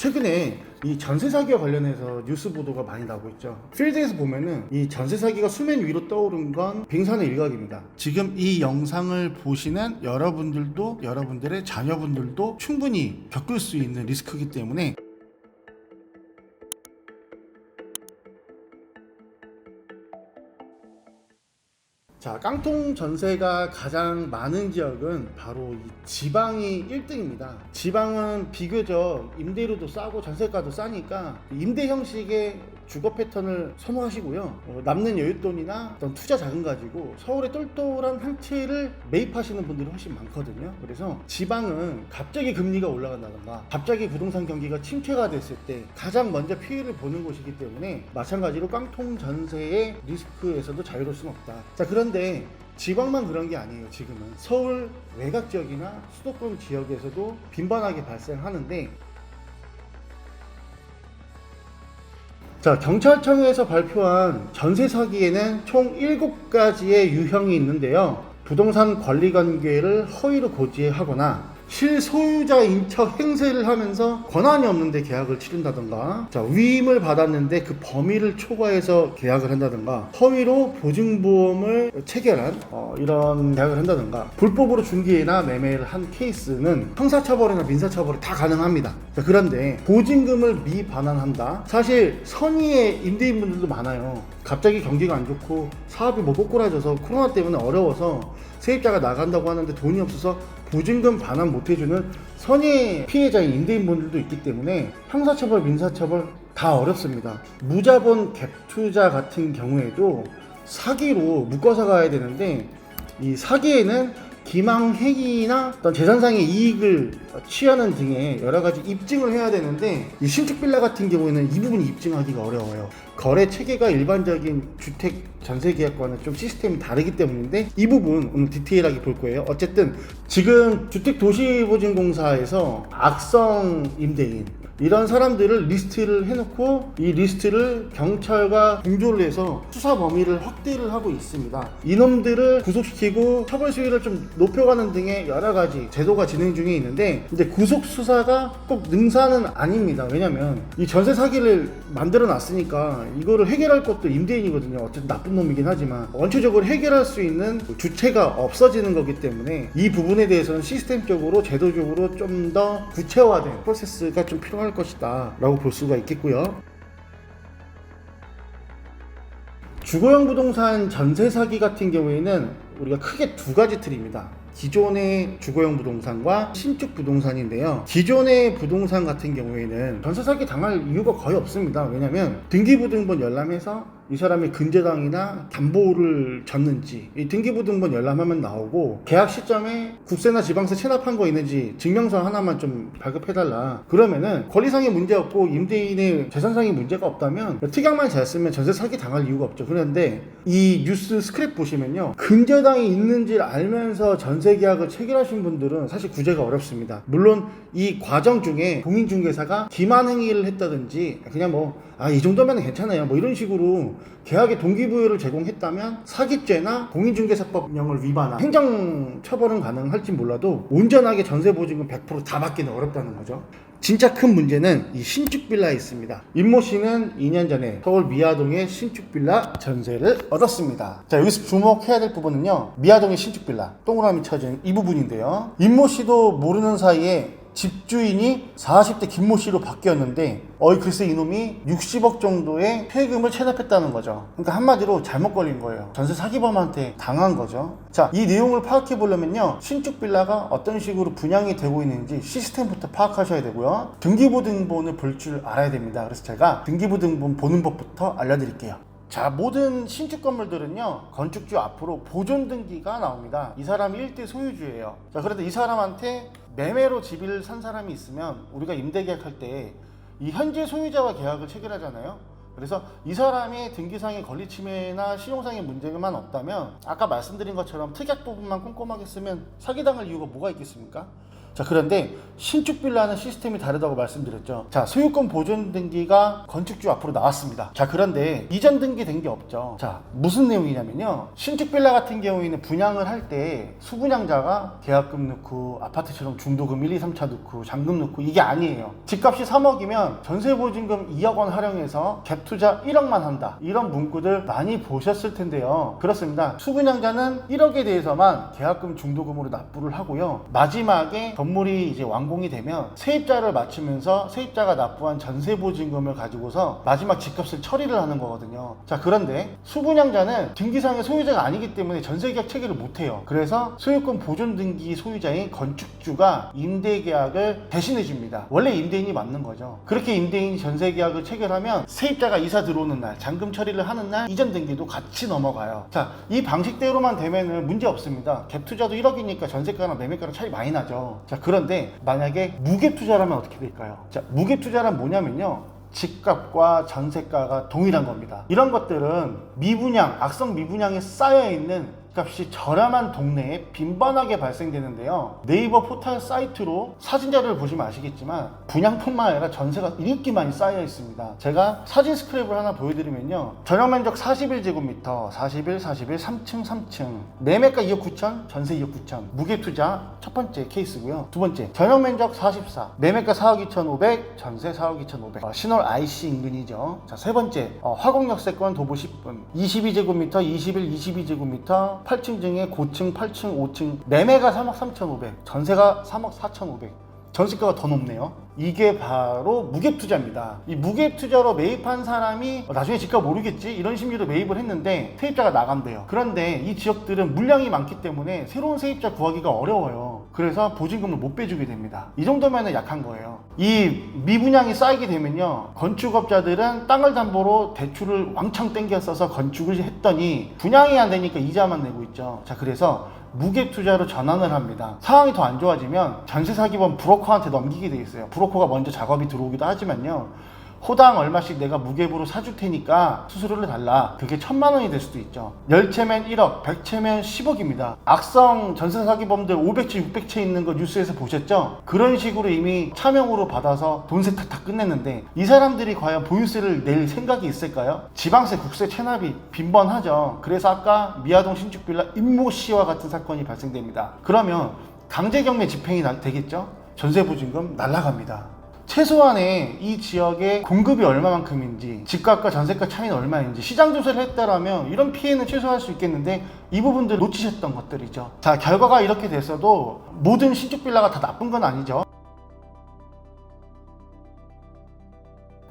최근에 이 전세 사기와 관련해서 뉴스 보도가 많이 나오고 있죠. 필드에서 보면은 이 전세 사기가 수면 위로 떠오른 건 빙산의 일각입니다. 지금 이 영상을 보시는 여러분들도 여러분들의 자녀분들도 충분히 겪을 수 있는 리스크이기 때문에 자, 깡통 전세가 가장 많은 지역은 바로 이 지방이 1등입니다. 지방은 비교적 임대료도 싸고 전세가도 싸니까 임대 형식의 주거 패턴을 선호하시고요. 남는 여윳돈이나 어떤 투자 자금 가지고 서울의 똘똘한 한 채를 매입하시는 분들이 훨씬 많거든요. 그래서 지방은 갑자기 금리가 올라간다던가 갑자기 부동산 경기가 침체가 됐을 때 가장 먼저 피해를 보는 곳이기 때문에 마찬가지로 깡통 전세의 리스크에서도 자유로울 수는 없다. 자, 그런데 지방만 그런 게 아니에요. 지금은 서울 외곽 지역이나 수도권 지역에서도 빈번하게 발생하는데, 자, 경찰청에서 발표한 전세 사기에는 총 7가지의 유형이 있는데요. 부동산 관리 관계를 허위로 고지하거나 실소유자 인척 행세를 하면서 권한이 없는데 계약을 치른다던가, 자, 위임을 받았는데 그 범위를 초과해서 계약을 한다던가, 허위로 보증보험을 체결한 이런 계약을 한다던가, 불법으로 중개나 매매를 한 케이스는 형사처벌이나 민사처벌이 다 가능합니다. 자, 그런데 보증금을 미반환한다. 사실 선의의 임대인분들도 많아요. 갑자기 경기가 안 좋고 사업이 뭐 꼬꾸라져서 코로나 때문에 어려워서 세입자가 나간다고 하는데 돈이 없어서 보증금 반환 못 해주는 선의 피해자인 임대인분들도 있기 때문에 형사처벌, 민사처벌 다 어렵습니다. 무자본 갭투자 같은 경우에도 사기로 묶어서 가야 되는데, 이 사기에는 기망행위나 어떤 재산상의 이익을 취하는 등의 여러 가지 입증을 해야 되는데, 이 신축 빌라 같은 경우에는 이 부분이 입증하기가 어려워요. 거래 체계가 일반적인 주택 전세 계약과는 좀 시스템이 다르기 때문인데, 이 부분 오늘 디테일하게 볼 거예요. 어쨌든 지금 주택도시보증공사에서 악성 임대인 이런 사람들을 리스트를 해놓고 이 리스트를 경찰과 공조를 해서 수사 범위를 확대를 하고 있습니다. 이놈들을 구속시키고 처벌 수위를 좀 높여가는 등의 여러 가지 제도가 진행 중에 있는데, 이제 구속 수사가 꼭 능사는 아닙니다. 왜냐면 이 전세 사기를 만들어 놨으니까 이거를 해결할 것도 임대인이거든요. 어쨌든 나쁜 놈이긴 하지만 원초적으로 해결할 수 있는 주체가 없어지는 거기 때문에 이 부분에 대해서는 시스템적으로 제도적으로 좀 더 구체화된 프로세스가 좀 필요할 것이다 라고 볼 수가 있겠고요. 주거용 부동산 전세 사기 같은 경우에는 우리가 크게 두 가지 틀입니다. 기존의 주거용 부동산과 신축 부동산인데요. 기존의 부동산 같은 경우에는 전세 사기 당할 이유가 거의 없습니다. 왜냐면 등기부등본 열람해서 이 사람이 근저당이나 담보를 졌는지 이 등기부등본 열람하면 나오고, 계약 시점에 국세나 지방세 체납한 거 있는지 증명서 하나만 좀 발급해달라 그러면은 권리상의 문제 없고 임대인의 재산상의 문제가 없다면 특약만 잘 쓰면 전세 사기 당할 이유가 없죠. 그런데 이 뉴스 스크랩 보시면요, 근저당이 있는지를 알면서 전세 계약을 체결하신 분들은 사실 구제가 어렵습니다. 물론 이 과정 중에 공인중개사가 기만 행위를 했다든지 그냥 이 정도면 괜찮아요 이런 식으로 계약의 동기부여를 제공했다면 사기죄나 공인중개사법령을 위반한 행정처벌은 가능할지 몰라도 온전하게 전세보증금 100% 다 받기는 어렵다는 거죠. 진짜 큰 문제는 이 신축 빌라에 있습니다. 임모 씨는 2년 전에 서울 미아동의 신축 빌라 전세를 얻었습니다. 자, 여기서 주목해야 될 부분은요, 미아동의 신축 빌라 동그라미 쳐진 이 부분인데요. 임모 씨도 모르는 사이에 집주인이 40대 김모 씨로 바뀌었는데, 글쎄 이놈이 60억 정도의 세금을 체납했다는 거죠. 그러니까 한마디로 잘못 걸린 거예요. 전세 사기범한테 당한 거죠. 자, 이 내용을 파악해 보려면요, 신축 빌라가 어떤 식으로 분양이 되고 있는지 시스템부터 파악하셔야 되고요, 등기부등본을 볼 줄 알아야 됩니다. 그래서 제가 등기부등본 보는 법부터 알려드릴게요. 자, 모든 신축 건물들은요, 건축주 앞으로 보존 등기가 나옵니다. 이 사람이 1대 소유주예요. 자, 그런데 이 사람한테 매매로 집을 산 사람이 있으면 우리가 임대계약할 때 이 현재 소유자와 계약을 체결하잖아요. 그래서 이 사람의 등기상의 권리침해나 신용상의 문제만 없다면 아까 말씀드린 것처럼 특약 부분만 꼼꼼하게 쓰면 사기당할 이유가 뭐가 있겠습니까? 자, 그런데 신축 빌라는 시스템이 다르다고 말씀드렸죠. 자, 소유권 보존 등기가 건축주 앞으로 나왔습니다. 자, 그런데 이전 등기 된 게 없죠. 자, 무슨 내용이냐면요, 신축 빌라 같은 경우에는 분양을 할 때 수분양자가 계약금 넣고 아파트처럼 중도금 1, 2, 3차 넣고 잔금 넣고 이게 아니에요. 집값이 3억이면 전세보증금 2억 원 활용해서 갭투자 1억만 한다, 이런 문구들 많이 보셨을 텐데요. 그렇습니다. 수분양자는 1억에 대해서만 계약금 중도금으로 납부를 하고요, 마지막에 건물이 이제 완공이 되면 세입자를 맞추면서 세입자가 납부한 전세보증금을 가지고서 마지막 집값을 처리를 하는 거거든요. 자, 그런데 수분양자는 등기상의 소유자가 아니기 때문에 전세계약 체결을 못해요. 그래서 소유권 보존 등기 소유자인 건축주가 임대계약을 대신해 줍니다. 원래 임대인이 맞는 거죠. 그렇게 임대인이 전세계약을 체결하면 세입자가 이사 들어오는 날, 잔금 처리를 하는 날 이전 등기도 같이 넘어가요. 자, 이 방식대로만 되면은 문제 없습니다. 갭투자도 1억이니까 전세가랑 매매가랑 차이 많이 나죠. 자, 그런데 만약에 무갭투자라면 어떻게 될까요? 자, 무갭투자란 뭐냐면요, 집값과 전세가가 동일한 겁니다. 이런 것들은 미분양, 악성 미분양에 쌓여있는 값이 저렴한 동네에 빈번하게 발생되는데요. 네이버 포털 사이트로 사진 자료를 보시면 아시겠지만 분양뿐만 아니라 전세가 이렇게 많이 쌓여 있습니다. 제가 사진 스크랩을 하나 보여드리면요, 전용면적 41제곱미터, 41, 3층 3층, 매매가 2억 9천, 전세 2억 9천, 무갭투자 첫 번째 케이스고요. 두 번째, 전용면적 44, 매매가 4억 2,500, 전세 4억 2,500, 신월 IC 인근이죠. 자, 세 번째, 화곡역세권 도보 10분, 22제곱미터, 21, 22제곱미터, 8층 중에 고층 8층 5층, 매매가 3억 3,500, 전세가 3억 4,500, 전세가가 더 높네요. 이게 바로 무갭투자입니다. 이 무갭투자로 매입한 사람이 나중에 집값 모르겠지 이런 심리로 매입을 했는데 세입자가 나간대요. 그런데 이 지역들은 물량이 많기 때문에 새로운 세입자 구하기가 어려워요. 그래서 보증금을 못 빼주게 됩니다. 이 정도면 약한 거예요. 이 미분양이 쌓이게 되면요, 건축업자들은 땅을 담보로 대출을 왕창 땡겨 써서 건축을 했더니 분양이 안 되니까 이자만 내고 있죠. 자, 그래서 무갭투자로 전환을 합니다. 상황이 더 안 좋아지면 전세사기범 브로커한테 넘기게 돼 있어요. 브로커가 먼저 작업이 들어오기도 하지만요, 호당 얼마씩 내가 무갭으로 사줄 테니까 수수료를 달라. 그게 1,000만 원이 될 수도 있죠. 10채면 1억, 100채면 10억입니다. 악성 전세사기범들 500채, 600채 있는 거 뉴스에서 보셨죠? 그런 식으로 이미 차명으로 받아서 돈 세탁 다 끝냈는데 이 사람들이 과연 보유세를 낼 생각이 있을까요? 지방세, 국세 체납이 빈번하죠. 그래서 아까 미아동 신축빌라 임모 씨와 같은 사건이 발생됩니다. 그러면 강제경매 집행이 되겠죠? 전세보증금 날라갑니다. 최소한의 이 지역의 공급이 얼마만큼인지, 집값과 전세가 차이는 얼마인지 시장 조사를 했다라면 이런 피해는 최소화할 수 있겠는데 이 부분들 놓치셨던 것들이죠. 자, 결과가 이렇게 됐어도 모든 신축 빌라가 다 나쁜 건 아니죠.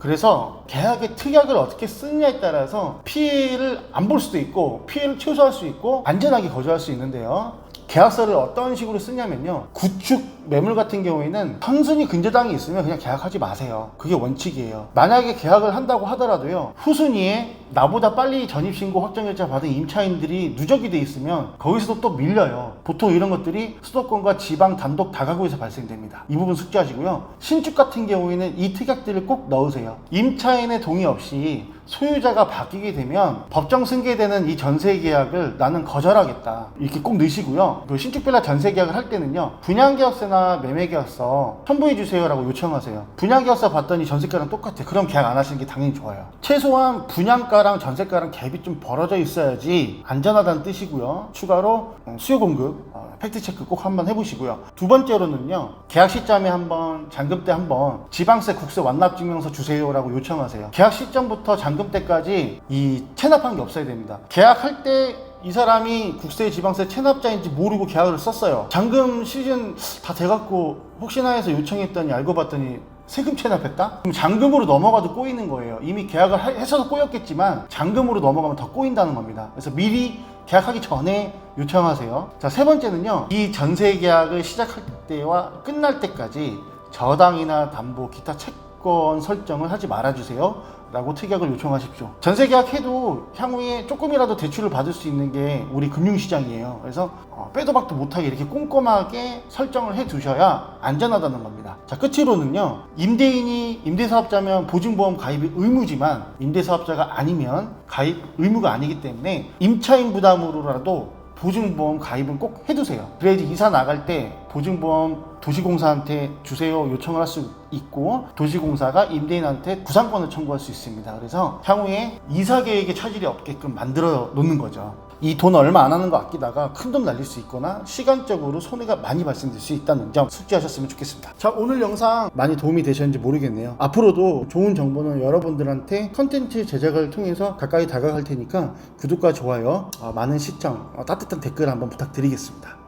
그래서 계약의 특약을 어떻게 쓰느냐에 따라서 피해를 안 볼 수도 있고 피해를 최소화할 수 있고 안전하게 거주할 수 있는데요, 계약서를 어떤 식으로 쓰냐면요, 구축 매물 같은 경우에는 선순위 근저당이 있으면 그냥 계약하지 마세요. 그게 원칙이에요. 만약에 계약을 한다고 하더라도요, 후순위에 나보다 빨리 전입신고 확정일자 받은 임차인들이 누적이 돼 있으면 거기서도 또 밀려요. 보통 이런 것들이 수도권과 지방 단독 다가구에서 발생됩니다. 이 부분 숙지하시고요. 신축 같은 경우에는 이 특약들을 꼭 넣으세요. 임차인의 동의 없이 소유자가 바뀌게 되면 법정 승계되는 이 전세 계약을 나는 거절하겠다, 이렇게 꼭 넣으시고요. 그 신축 빌라 전세 계약을 할 때는요, 분양계약서나 매매계약서 첨부해 주세요라고 요청하세요. 분양계약서 봤더니 전세가랑 똑같아. 그럼 계약 안 하시는 게 당연히 좋아요. 최소한 분양가랑 전세가랑 갭이 좀 벌어져 있어야지 안전하다는 뜻이고요. 추가로 수요 공급 팩트체크 꼭 한번 해보시고요. 두 번째로는요, 계약 시점에 한번, 잔금 때 한번 지방세, 국세 완납증명서 주세요라고 요청하세요. 계약 시점부터 잔금 때까지 이 체납한 게 없어야 됩니다. 계약할 때 이 사람이 국세, 지방세 체납자인지 모르고 계약을 썼어요. 잔금 시즌 다 돼갖고 혹시나 해서 요청했더니 알고 봤더니 세금 체납했다? 그럼 잔금으로 넘어가도 꼬이는 거예요. 이미 계약을 해서도 꼬였겠지만 잔금으로 넘어가면 더 꼬인다는 겁니다. 그래서 미리 계약하기 전에 요청하세요. 자, 세 번째는요, 이 전세 계약을 시작할 때와 끝날 때까지 저당이나 담보, 기타 채권 설정을 하지 말아주세요 라고 특약을 요청하십시오. 전세 계약해도 향후에 조금이라도 대출을 받을 수 있는 게 우리 금융시장이에요. 그래서 빼도 박도 못하게 이렇게 꼼꼼하게 설정을 해 두셔야 안전하다는 겁니다. 자, 끝으로는요, 임대인이 임대사업자면 보증보험 가입이 의무지만 임대사업자가 아니면 가입 의무가 아니기 때문에 임차인 부담으로라도 보증보험 가입은 꼭 해두세요. 그래야지 이사 나갈 때 보증보험 도시공사한테 주세요 요청을 할 수 있고 도시공사가 임대인한테 구상권을 청구할 수 있습니다. 그래서 향후에 이사 계획에 차질이 없게끔 만들어 놓는 거죠. 이 돈 얼마 안 하는 거 아끼다가 큰 돈 날릴 수 있거나 시간적으로 손해가 많이 발생될 수 있다는 점 숙지하셨으면 좋겠습니다. 자, 오늘 영상 많이 도움이 되셨는지 모르겠네요. 앞으로도 좋은 정보는 여러분들한테 컨텐츠 제작을 통해서 가까이 다가갈 테니까 구독과 좋아요, 많은 시청, 따뜻한 댓글 한번 부탁드리겠습니다.